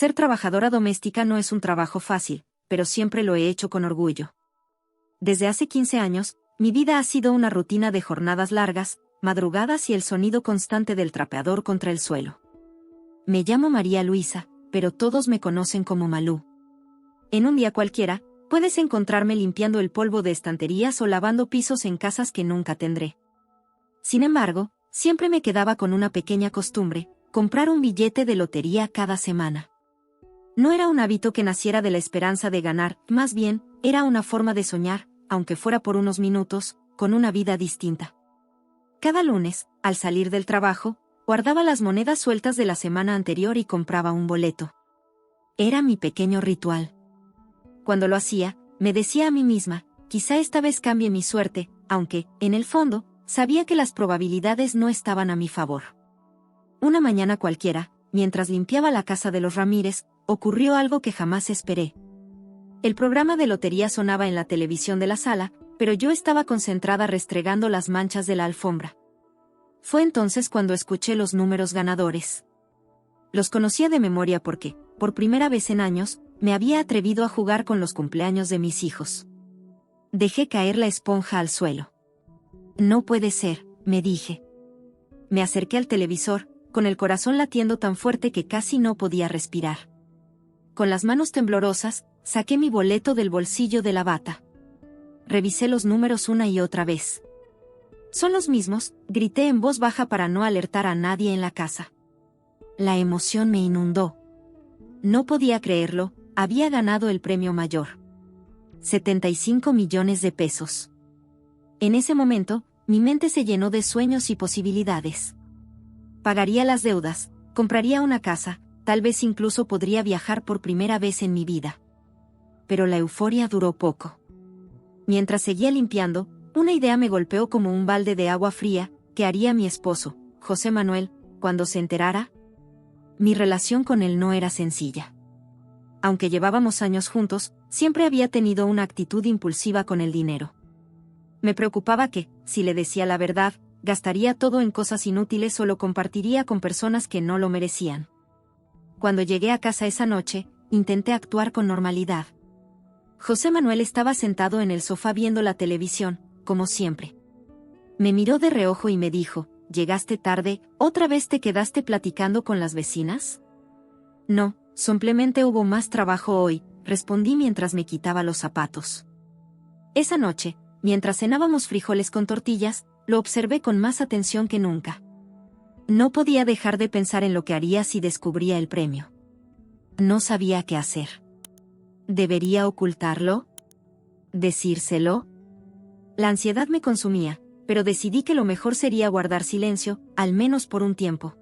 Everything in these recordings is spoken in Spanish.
Ser trabajadora doméstica no es un trabajo fácil, pero siempre lo he hecho con orgullo. Desde hace 15 años, mi vida ha sido una rutina de jornadas largas, madrugadas y el sonido constante del trapeador contra el suelo. Me llamo María Luisa, pero todos me conocen como Malú. En un día cualquiera, puedes encontrarme limpiando el polvo de estanterías o lavando pisos en casas que nunca tendré. Sin embargo, siempre me quedaba con una pequeña costumbre: comprar un billete de lotería cada semana. No era un hábito que naciera de la esperanza de ganar, más bien, era una forma de soñar, aunque fuera por unos minutos, con una vida distinta. Cada lunes, al salir del trabajo, guardaba las monedas sueltas de la semana anterior y compraba un boleto. Era mi pequeño ritual. Cuando lo hacía, me decía a mí misma, quizá esta vez cambie mi suerte, aunque, en el fondo, sabía que las probabilidades no estaban a mi favor. Una mañana cualquiera, mientras limpiaba la casa de los Ramírez, ocurrió algo que jamás esperé. El programa de lotería sonaba en la televisión de la sala, pero yo estaba concentrada restregando las manchas de la alfombra. Fue entonces cuando escuché los números ganadores. Los conocía de memoria porque, por primera vez en años, me había atrevido a jugar con los cumpleaños de mis hijos. Dejé caer la esponja al suelo. No puede ser, me dije. Me acerqué al televisor, con el corazón latiendo tan fuerte que casi no podía respirar. Con las manos temblorosas, saqué mi boleto del bolsillo de la bata. Revisé los números una y otra vez. «Son los mismos», grité en voz baja para no alertar a nadie en la casa. La emoción me inundó. No podía creerlo, había ganado el premio mayor. 75 millones de pesos. En ese momento, mi mente se llenó de sueños y posibilidades. Pagaría las deudas, compraría una casa, tal vez incluso podría viajar por primera vez en mi vida. Pero la euforia duró poco. Mientras seguía limpiando, una idea me golpeó como un balde de agua fría: ¿qué haría mi esposo, José Manuel, cuando se enterara? Mi relación con él no era sencilla. Aunque llevábamos años juntos, siempre había tenido una actitud impulsiva con el dinero. Me preocupaba que, si le decía la verdad, gastaría todo en cosas inútiles o lo compartiría con personas que no lo merecían. Cuando llegué a casa esa noche, intenté actuar con normalidad. José Manuel estaba sentado en el sofá viendo la televisión, como siempre. Me miró de reojo y me dijo: «¿Llegaste tarde? ¿Otra vez te quedaste platicando con las vecinas?» «No, simplemente hubo más trabajo hoy», respondí mientras me quitaba los zapatos. Esa noche, mientras cenábamos frijoles con tortillas, lo observé con más atención que nunca. No podía dejar de pensar en lo que haría si descubría el premio. No sabía qué hacer. ¿Debería ocultarlo? ¿Decírselo? La ansiedad me consumía, pero decidí que lo mejor sería guardar silencio, al menos por un tiempo.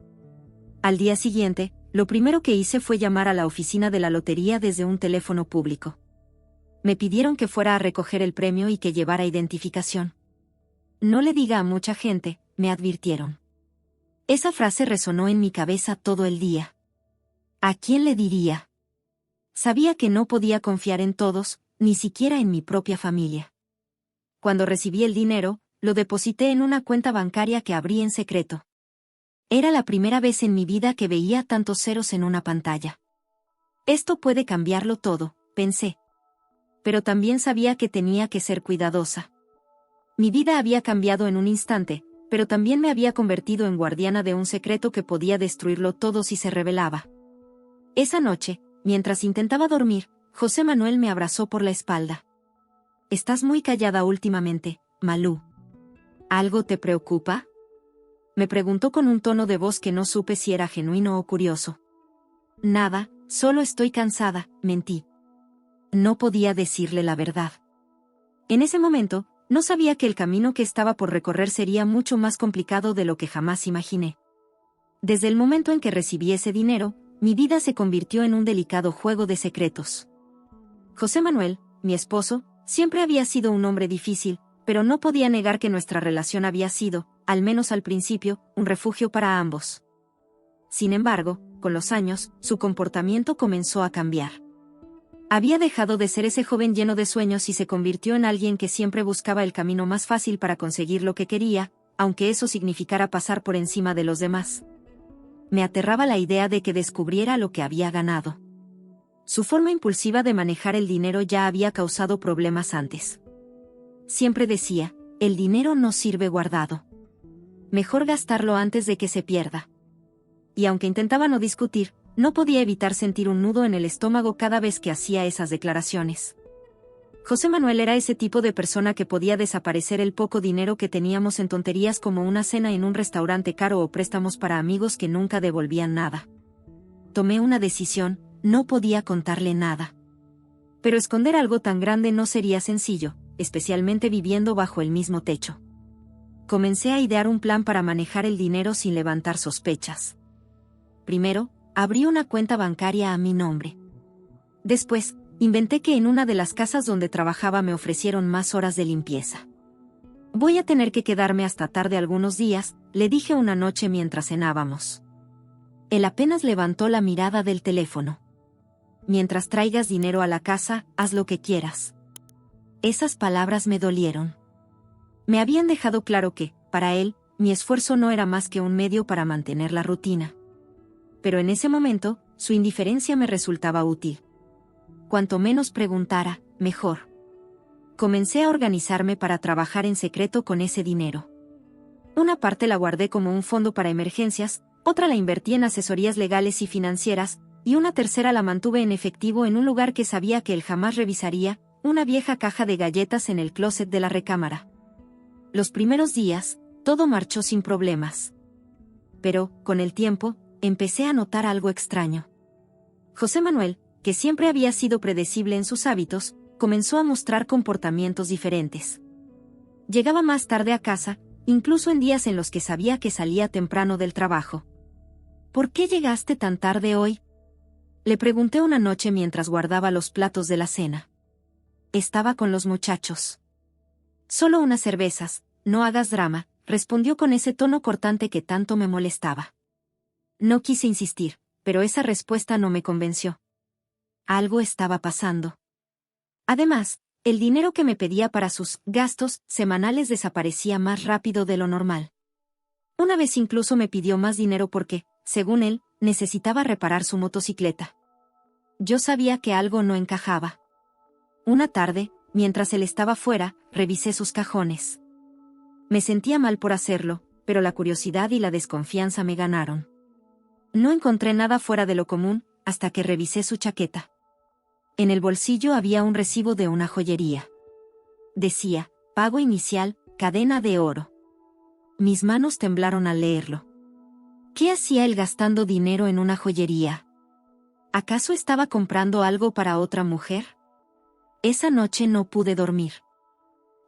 Al día siguiente, lo primero que hice fue llamar a la oficina de la lotería desde un teléfono público. Me pidieron que fuera a recoger el premio y que llevara identificación. «No le diga a mucha gente», me advirtieron. Esa frase resonó en mi cabeza todo el día. ¿A quién le diría? Sabía que no podía confiar en todos, ni siquiera en mi propia familia. Cuando recibí el dinero, lo deposité en una cuenta bancaria que abrí en secreto. Era la primera vez en mi vida que veía tantos ceros en una pantalla. Esto puede cambiarlo todo, pensé. Pero también sabía que tenía que ser cuidadosa. Mi vida había cambiado en un instante, pero también me había convertido en guardiana de un secreto que podía destruirlo todo si se revelaba. Esa noche, mientras intentaba dormir, José Manuel me abrazó por la espalda. «Estás muy callada últimamente, Malú. ¿Algo te preocupa?», me preguntó con un tono de voz que no supe si era genuino o curioso. «Nada, solo estoy cansada», mentí. No podía decirle la verdad. En ese momento, no sabía que el camino que estaba por recorrer sería mucho más complicado de lo que jamás imaginé. Desde el momento en que recibí ese dinero, mi vida se convirtió en un delicado juego de secretos. José Manuel, mi esposo, siempre había sido un hombre difícil, pero no podía negar que nuestra relación había sido, al menos al principio, un refugio para ambos. Sin embargo, con los años, su comportamiento comenzó a cambiar. Había dejado de ser ese joven lleno de sueños y se convirtió en alguien que siempre buscaba el camino más fácil para conseguir lo que quería, aunque eso significara pasar por encima de los demás. Me aterraba la idea de que descubriera lo que había ganado. Su forma impulsiva de manejar el dinero ya había causado problemas antes. Siempre decía, el dinero no sirve guardado. Mejor gastarlo antes de que se pierda. Y aunque intentaba no discutir, no podía evitar sentir un nudo en el estómago cada vez que hacía esas declaraciones. José Manuel era ese tipo de persona que podía desaparecer el poco dinero que teníamos en tonterías como una cena en un restaurante caro o préstamos para amigos que nunca devolvían nada. Tomé una decisión, no podía contarle nada. Pero esconder algo tan grande no sería sencillo, especialmente viviendo bajo el mismo techo. Comencé a idear un plan para manejar el dinero sin levantar sospechas. Primero, abrí una cuenta bancaria a mi nombre. Después, inventé que en una de las casas donde trabajaba me ofrecieron más horas de limpieza. Voy a tener que quedarme hasta tarde algunos días, le dije una noche mientras cenábamos. Él apenas levantó la mirada del teléfono. Mientras traigas dinero a la casa, haz lo que quieras. Esas palabras me dolieron. Me habían dejado claro que, para él, mi esfuerzo no era más que un medio para mantener la rutina. Pero en ese momento, su indiferencia me resultaba útil. Cuanto menos preguntara, mejor. Comencé a organizarme para trabajar en secreto con ese dinero. Una parte la guardé como un fondo para emergencias, otra la invertí en asesorías legales y financieras, y una tercera la mantuve en efectivo en un lugar que sabía que él jamás revisaría, una vieja caja de galletas en el closet de la recámara. Los primeros días, todo marchó sin problemas. Pero, con el tiempo, empecé a notar algo extraño. José Manuel, que siempre había sido predecible en sus hábitos, comenzó a mostrar comportamientos diferentes. Llegaba más tarde a casa, incluso en días en los que sabía que salía temprano del trabajo. ¿Por qué llegaste tan tarde hoy?, le pregunté una noche mientras guardaba los platos de la cena. Estaba con los muchachos. Solo unas cervezas, no hagas drama, respondió con ese tono cortante que tanto me molestaba. No quise insistir, pero esa respuesta no me convenció. Algo estaba pasando. Además, el dinero que me pedía para sus gastos semanales desaparecía más rápido de lo normal. Una vez incluso me pidió más dinero porque, según él, necesitaba reparar su motocicleta. Yo sabía que algo no encajaba. Una tarde, mientras él estaba fuera, revisé sus cajones. Me sentía mal por hacerlo, pero la curiosidad y la desconfianza me ganaron. No encontré nada fuera de lo común, hasta que revisé su chaqueta. En el bolsillo había un recibo de una joyería. Decía, pago inicial, cadena de oro. Mis manos temblaron al leerlo. ¿Qué hacía él gastando dinero en una joyería? ¿Acaso estaba comprando algo para otra mujer? Esa noche no pude dormir.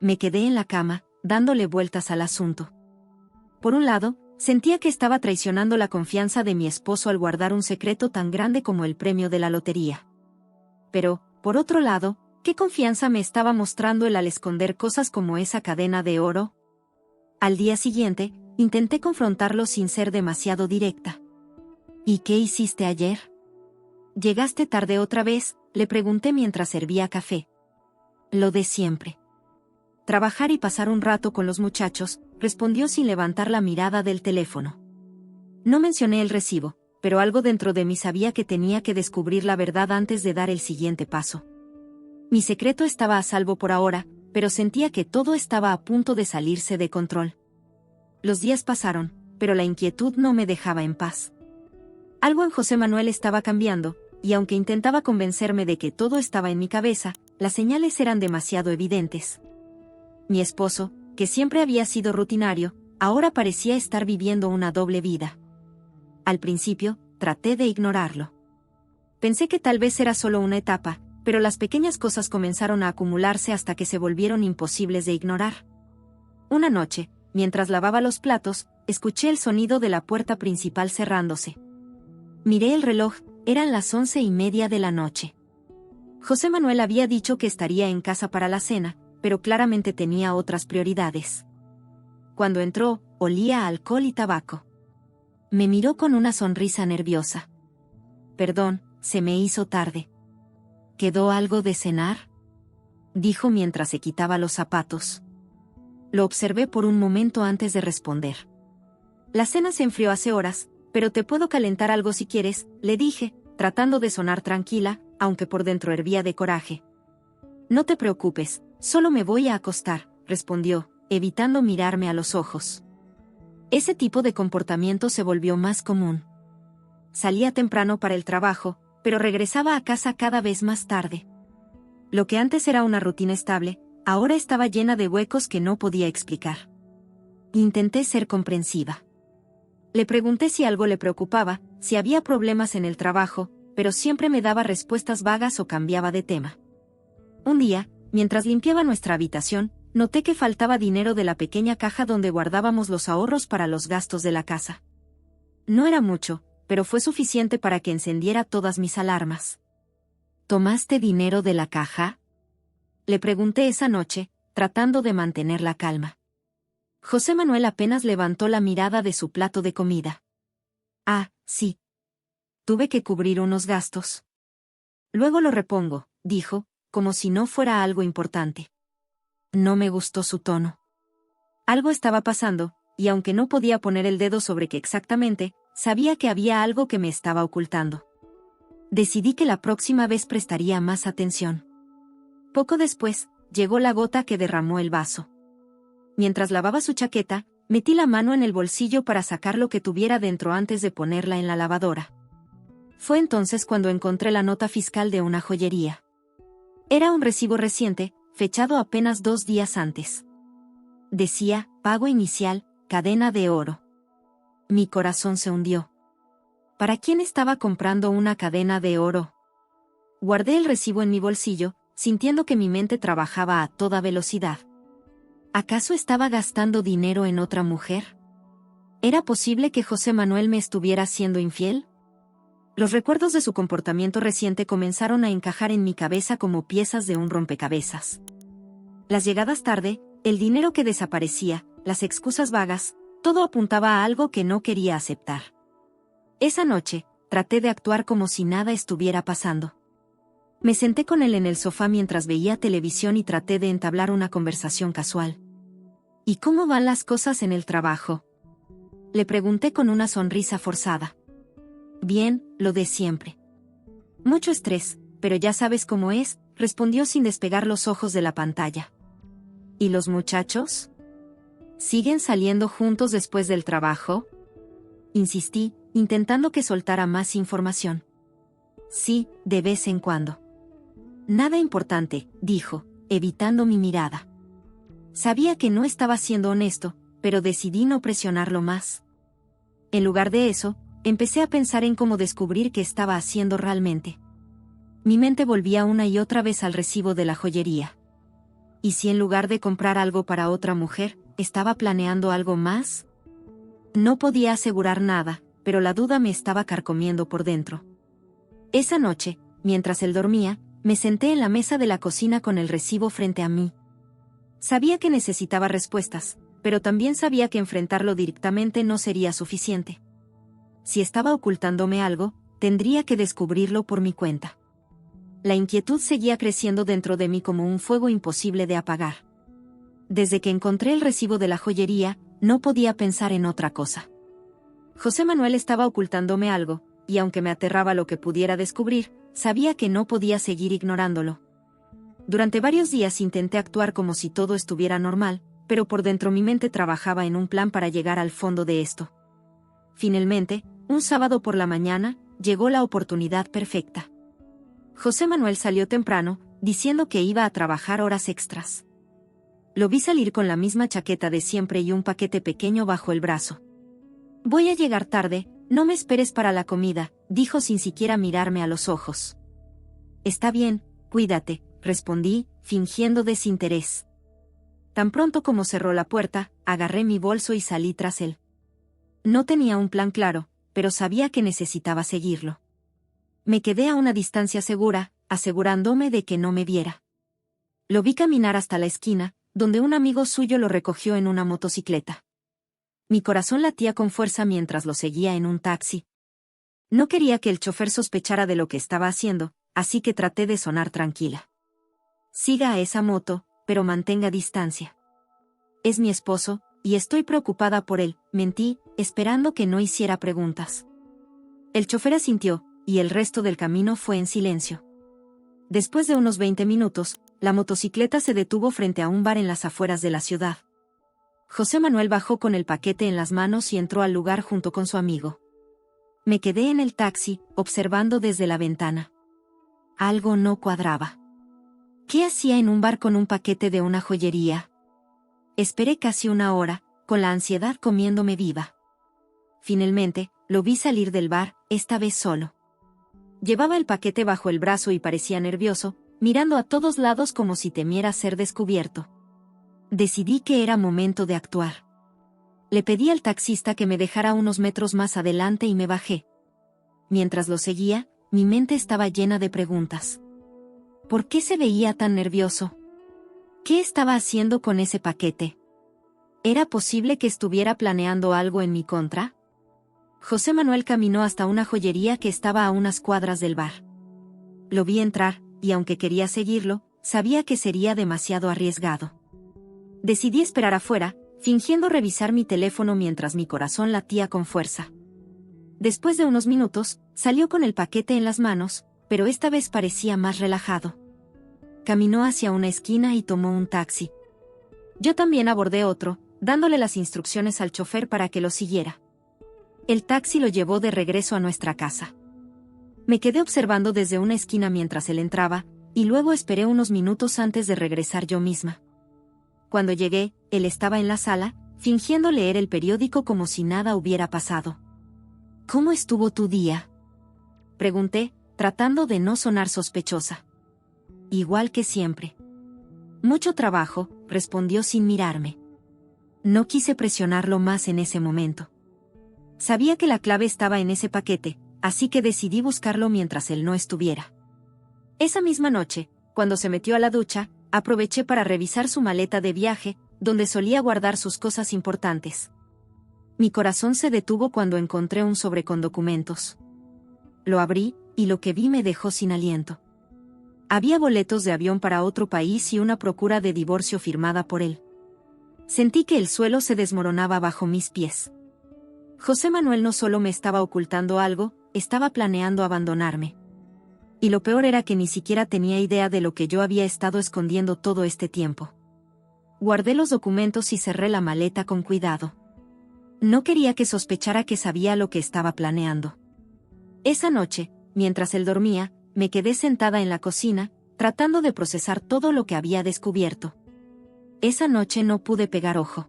Me quedé en la cama, dándole vueltas al asunto. Por un lado, sentía que estaba traicionando la confianza de mi esposo al guardar un secreto tan grande como el premio de la lotería. Pero, por otro lado, ¿qué confianza me estaba mostrando él al esconder cosas como esa cadena de oro? Al día siguiente, intenté confrontarlo sin ser demasiado directa. ¿Y qué hiciste ayer? ¿Llegaste tarde otra vez?, le pregunté mientras servía café. Lo de siempre. Trabajar y pasar un rato con los muchachos, respondió sin levantar la mirada del teléfono. No mencioné el recibo, pero algo dentro de mí sabía que tenía que descubrir la verdad antes de dar el siguiente paso. Mi secreto estaba a salvo por ahora, pero sentía que todo estaba a punto de salirse de control. Los días pasaron, pero la inquietud no me dejaba en paz. Algo en José Manuel estaba cambiando, y aunque intentaba convencerme de que todo estaba en mi cabeza, las señales eran demasiado evidentes. Mi esposo, que siempre había sido rutinario, ahora parecía estar viviendo una doble vida. Al principio, traté de ignorarlo. Pensé que tal vez era solo una etapa, pero las pequeñas cosas comenzaron a acumularse hasta que se volvieron imposibles de ignorar. Una noche, mientras lavaba los platos, escuché el sonido de la puerta principal cerrándose. Miré el reloj, eran las 11:30 de la noche. José Manuel había dicho que estaría en casa para la cena, pero claramente tenía otras prioridades. Cuando entró, olía a alcohol y tabaco. Me miró con una sonrisa nerviosa. Perdón, se me hizo tarde. ¿Quedó algo de cenar?, dijo mientras se quitaba los zapatos. Lo observé por un momento antes de responder. La cena se enfrió hace horas, pero te puedo calentar algo si quieres, le dije, tratando de sonar tranquila, aunque por dentro hervía de coraje. No te preocupes, solo me voy a acostar, respondió, evitando mirarme a los ojos. Ese tipo de comportamiento se volvió más común. Salía temprano para el trabajo, pero regresaba a casa cada vez más tarde. Lo que antes era una rutina estable, ahora estaba llena de huecos que no podía explicar. Intenté ser comprensiva. Le pregunté si algo le preocupaba, si había problemas en el trabajo, pero siempre me daba respuestas vagas o cambiaba de tema. Un día, mientras limpiaba nuestra habitación, noté que faltaba dinero de la pequeña caja donde guardábamos los ahorros para los gastos de la casa. No era mucho, pero fue suficiente para que encendiera todas mis alarmas. ¿Tomaste dinero de la caja?, le pregunté esa noche, tratando de mantener la calma. José Manuel apenas levantó la mirada de su plato de comida. Ah, sí. Tuve que cubrir unos gastos. Luego lo repongo, dijo, como si no fuera algo importante. No me gustó su tono. Algo estaba pasando, y aunque no podía poner el dedo sobre qué exactamente, sabía que había algo que me estaba ocultando. Decidí que la próxima vez prestaría más atención. Poco después, llegó la gota que derramó el vaso. Mientras lavaba su chaqueta, metí la mano en el bolsillo para sacar lo que tuviera dentro antes de ponerla en la lavadora. Fue entonces cuando encontré la nota fiscal de una joyería. Era un recibo reciente, fechado apenas 2 días antes. Decía, pago inicial, cadena de oro. Mi corazón se hundió. ¿Para quién estaba comprando una cadena de oro? Guardé el recibo en mi bolsillo, sintiendo que mi mente trabajaba a toda velocidad. ¿Acaso estaba gastando dinero en otra mujer? ¿Era posible que José Manuel me estuviera siendo infiel? Los recuerdos de su comportamiento reciente comenzaron a encajar en mi cabeza como piezas de un rompecabezas. Las llegadas tarde, el dinero que desaparecía, las excusas vagas, todo apuntaba a algo que no quería aceptar. Esa noche, traté de actuar como si nada estuviera pasando. Me senté con él en el sofá mientras veía televisión y traté de entablar una conversación casual. ¿Y cómo van las cosas en el trabajo?, le pregunté con una sonrisa forzada. Bien, lo de siempre. Mucho estrés, pero ya sabes cómo es, respondió sin despegar los ojos de la pantalla. ¿Y los muchachos? ¿Siguen saliendo juntos después del trabajo?, insistí, intentando que soltara más información. Sí, de vez en cuando. Nada importante, dijo, evitando mi mirada. Sabía que no estaba siendo honesto, pero decidí no presionarlo más. En lugar de eso, empecé a pensar en cómo descubrir qué estaba haciendo realmente. Mi mente volvía una y otra vez al recibo de la joyería. ¿Y si en lugar de comprar algo para otra mujer, estaba planeando algo más? No podía asegurar nada, pero la duda me estaba carcomiendo por dentro. Esa noche, mientras él dormía, me senté en la mesa de la cocina con el recibo frente a mí. Sabía que necesitaba respuestas, pero también sabía que enfrentarlo directamente no sería suficiente. Si estaba ocultándome algo, tendría que descubrirlo por mi cuenta. La inquietud seguía creciendo dentro de mí como un fuego imposible de apagar. Desde que encontré el recibo de la joyería, no podía pensar en otra cosa. José Manuel estaba ocultándome algo, y aunque me aterraba lo que pudiera descubrir, sabía que no podía seguir ignorándolo. Durante varios días intenté actuar como si todo estuviera normal, pero por dentro mi mente trabajaba en un plan para llegar al fondo de esto. Finalmente, un sábado por la mañana, llegó la oportunidad perfecta. José Manuel salió temprano, diciendo que iba a trabajar horas extras. Lo vi salir con la misma chaqueta de siempre y un paquete pequeño bajo el brazo. Voy a llegar tarde, no me esperes para la comida, dijo sin siquiera mirarme a los ojos. Está bien, cuídate, respondí, fingiendo desinterés. Tan pronto como cerró la puerta, agarré mi bolso y salí tras él. No tenía un plan claro, pero sabía que necesitaba seguirlo. Me quedé a una distancia segura, asegurándome de que no me viera. Lo vi caminar hasta la esquina, donde un amigo suyo lo recogió en una motocicleta. Mi corazón latía con fuerza mientras lo seguía en un taxi. No quería que el chofer sospechara de lo que estaba haciendo, así que traté de sonar tranquila. Siga a esa moto, pero mantenga distancia. Es mi esposo, y estoy preocupada por él, mentí, esperando que no hiciera preguntas. El chofer asintió, y el resto del camino fue en silencio. Después de unos 20 minutos, la motocicleta se detuvo frente a un bar en las afueras de la ciudad. José Manuel bajó con el paquete en las manos y entró al lugar junto con su amigo. Me quedé en el taxi, observando desde la ventana. Algo no cuadraba. ¿Qué hacía en un bar con un paquete de una joyería? Esperé casi una hora, con la ansiedad comiéndome viva. Finalmente, lo vi salir del bar, esta vez solo. Llevaba el paquete bajo el brazo y parecía nervioso, mirando a todos lados como si temiera ser descubierto. Decidí que era momento de actuar. Le pedí al taxista que me dejara unos metros más adelante y me bajé. Mientras lo seguía, mi mente estaba llena de preguntas. ¿Por qué se veía tan nervioso? ¿Qué estaba haciendo con ese paquete? ¿Era posible que estuviera planeando algo en mi contra? José Manuel caminó hasta una joyería que estaba a unas cuadras del bar. Lo vi entrar, y aunque quería seguirlo, sabía que sería demasiado arriesgado. Decidí esperar afuera, fingiendo revisar mi teléfono mientras mi corazón latía con fuerza. Después de unos minutos, salió con el paquete en las manos, pero esta vez parecía más relajado. Caminó hacia una esquina y tomó un taxi. Yo también abordé otro, dándole las instrucciones al chofer para que lo siguiera. El taxi lo llevó de regreso a nuestra casa. Me quedé observando desde una esquina mientras él entraba, y luego esperé unos minutos antes de regresar yo misma. Cuando llegué, él estaba en la sala, fingiendo leer el periódico como si nada hubiera pasado. ¿Cómo estuvo tu día?, pregunté, tratando de no sonar sospechosa. Igual que siempre. Mucho trabajo, respondió sin mirarme. No quise presionarlo más en ese momento. Sabía que la clave estaba en ese paquete, así que decidí buscarlo mientras él no estuviera. Esa misma noche, cuando se metió a la ducha, aproveché para revisar su maleta de viaje, donde solía guardar sus cosas importantes. Mi corazón se detuvo cuando encontré un sobre con documentos. Lo abrí, y lo que vi me dejó sin aliento. Había boletos de avión para otro país y una procura de divorcio firmada por él. Sentí que el suelo se desmoronaba bajo mis pies. José Manuel no solo me estaba ocultando algo, estaba planeando abandonarme. Y lo peor era que ni siquiera tenía idea de lo que yo había estado escondiendo todo este tiempo. Guardé los documentos y cerré la maleta con cuidado. No quería que sospechara que sabía lo que estaba planeando. Esa noche, mientras él dormía, me quedé sentada en la cocina, tratando de procesar todo lo que había descubierto. Esa noche no pude pegar ojo.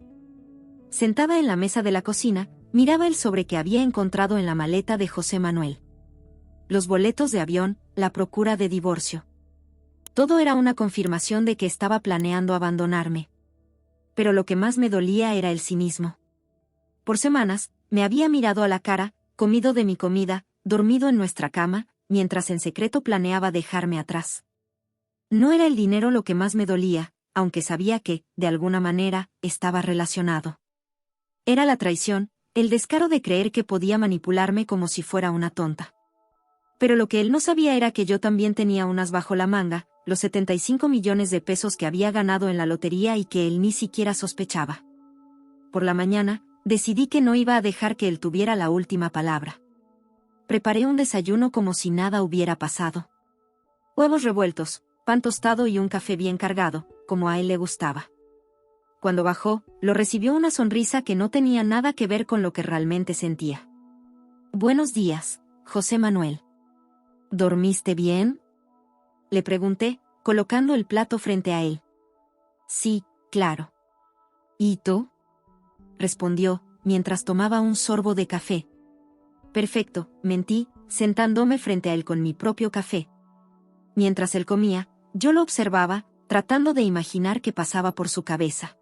Sentada en la mesa de la cocina, miraba el sobre que había encontrado en la maleta de José Manuel. Los boletos de avión, la procura de divorcio. Todo era una confirmación de que estaba planeando abandonarme. Pero lo que más me dolía era el cinismo. Por semanas, me había mirado a la cara, comido de mi comida, dormido en nuestra cama, mientras en secreto planeaba dejarme atrás. No era el dinero lo que más me dolía, aunque sabía que, de alguna manera, estaba relacionado. Era la traición, el descaro de creer que podía manipularme como si fuera una tonta. Pero lo que él no sabía era que yo también tenía unas bajo la manga, los 75 millones de pesos que había ganado en la lotería y que él ni siquiera sospechaba. Por la mañana, decidí que no iba a dejar que él tuviera la última palabra. Preparé un desayuno como si nada hubiera pasado. Huevos revueltos, pan tostado y un café bien cargado, como a él le gustaba. Cuando bajó, lo recibió una sonrisa que no tenía nada que ver con lo que realmente sentía. Buenos días, José Manuel. ¿Dormiste bien?, le pregunté, colocando el plato frente a él. Sí, claro. ¿Y tú?, respondió, mientras tomaba un sorbo de café. Perfecto, mentí, sentándome frente a él con mi propio café. Mientras él comía, yo lo observaba, tratando de imaginar qué pasaba por su cabeza.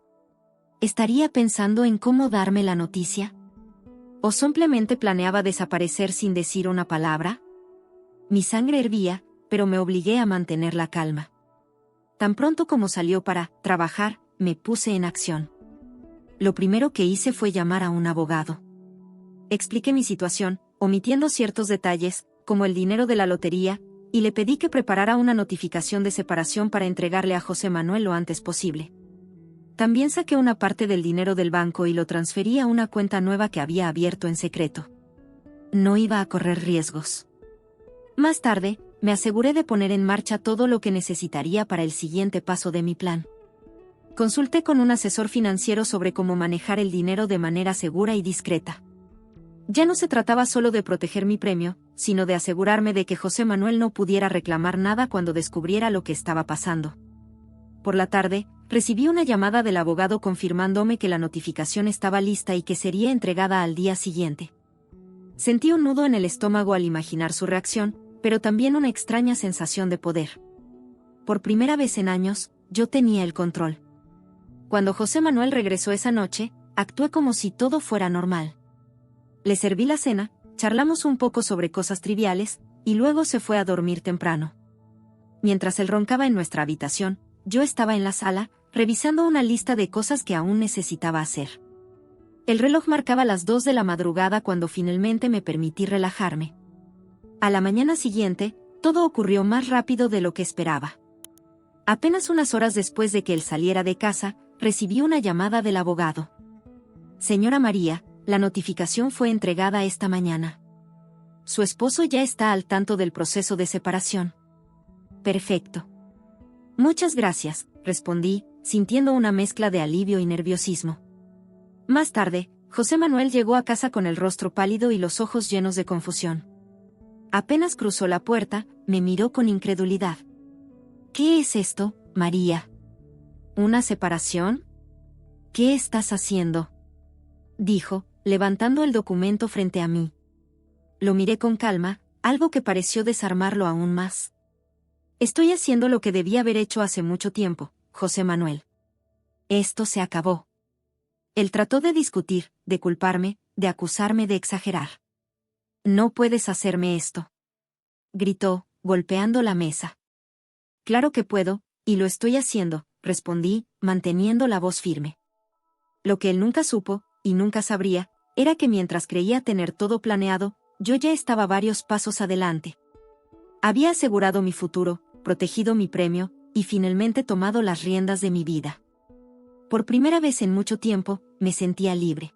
¿Estaría pensando en cómo darme la noticia? ¿O simplemente planeaba desaparecer sin decir una palabra? Mi sangre hervía, pero me obligué a mantener la calma. Tan pronto como salió para trabajar, me puse en acción. Lo primero que hice fue llamar a un abogado. Expliqué mi situación, omitiendo ciertos detalles, como el dinero de la lotería, y le pedí que preparara una notificación de separación para entregarle a José Manuel lo antes posible. También saqué una parte del dinero del banco y lo transferí a una cuenta nueva que había abierto en secreto. No iba a correr riesgos. Más tarde, me aseguré de poner en marcha todo lo que necesitaría para el siguiente paso de mi plan. Consulté con un asesor financiero sobre cómo manejar el dinero de manera segura y discreta. Ya no se trataba solo de proteger mi premio, sino de asegurarme de que José Manuel no pudiera reclamar nada cuando descubriera lo que estaba pasando. Por la tarde, recibí una llamada del abogado confirmándome que la notificación estaba lista y que sería entregada al día siguiente. Sentí un nudo en el estómago al imaginar su reacción, pero también una extraña sensación de poder. Por primera vez en años, yo tenía el control. Cuando José Manuel regresó esa noche, actué como si todo fuera normal. Le serví la cena, charlamos un poco sobre cosas triviales, y luego se fue a dormir temprano. Mientras él roncaba en nuestra habitación, yo estaba en la sala, revisando una lista de cosas que aún necesitaba hacer. El reloj marcaba las 2 de la madrugada cuando finalmente me permití relajarme. A la mañana siguiente, todo ocurrió más rápido de lo que esperaba. Apenas unas horas después de que él saliera de casa, recibí una llamada del abogado. Señora María, la notificación fue entregada esta mañana. Su esposo ya está al tanto del proceso de separación. Perfecto. Muchas gracias, respondí, sintiendo una mezcla de alivio y nerviosismo. Más tarde, José Manuel llegó a casa con el rostro pálido y los ojos llenos de confusión. Apenas cruzó la puerta, me miró con incredulidad. ¿Qué es esto, María? ¿Una separación? ¿Qué estás haciendo?, dijo, levantando el documento frente a mí. Lo miré con calma, algo que pareció desarmarlo aún más. Estoy haciendo lo que debía haber hecho hace mucho tiempo, José Manuel. Esto se acabó. Él trató de discutir, de culparme, de acusarme de exagerar. No puedes hacerme esto, gritó, golpeando la mesa. Claro que puedo, y lo estoy haciendo, respondí, manteniendo la voz firme. Lo que él nunca supo, y nunca sabría, era que mientras creía tener todo planeado, yo ya estaba varios pasos adelante. Había asegurado mi futuro, protegido mi premio, y finalmente tomado las riendas de mi vida. Por primera vez en mucho tiempo, me sentía libre.